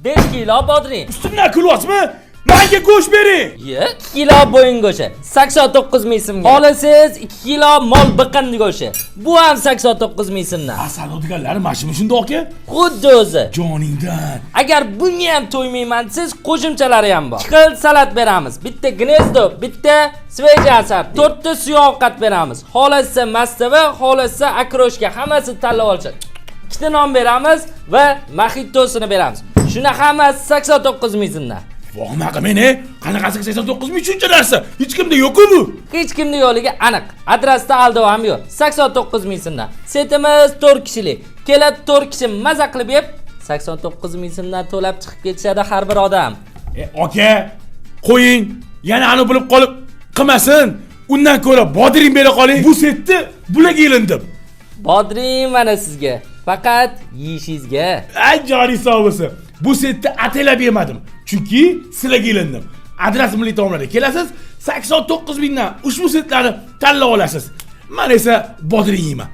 5 kilo bodring. Ustimdan kulyapsizmi? Menga go'sht bering. 2 kilo bo'yin go'shti. 89 ming so'mga. Olasiz 2 kilo mol biqindi go'shti. Bu ham 89 ming so'mdan. Asal deganlari mana shundoq aka? Xuddi o'zi. Joningdan. Agar bunga ham to'ymayman siz qo'shimchalari ham bor. 2 xil salat beramiz. Bitta gnezdo, bitta sveja asar, 4 ta suyak ovqat beramiz. Xohlasa mastava, xohlasa akroshka, hammasi tanlab olishadi. 2 ta non beramiz va mojitosini beramiz. Shuna hammasi 89 ming so'mdan. Vo'maqa meni, qanaqasi 89 ming shuncha narsa. Hech kimda yo'q-ku bu. Hech kimda yo'qligi aniq. Adresda aldov ham yo'q. 89 ming so'mdan. Setimiz 4 kishilik. Keladi 4 kishi maza qilib yeb 89 ming so'mdan to'lab chiqib ketishadi har bir odam. Aka, qo'ying. Yana ani bilib qolib qilmasin. Undan ko'ra bodring bera qoling. Bu setni bularga ilindim. Bodring mana sizga. Faqat yeyishingizga. Ay joriy sog' bo'lsin. Bu setni atalab yemadim. Chunki sizlarga ilindim. Adres milliy taomlarga kelasiz, 89 mingdan ushbu setlarni tanlab olasiz. Men esa bodring yeyman.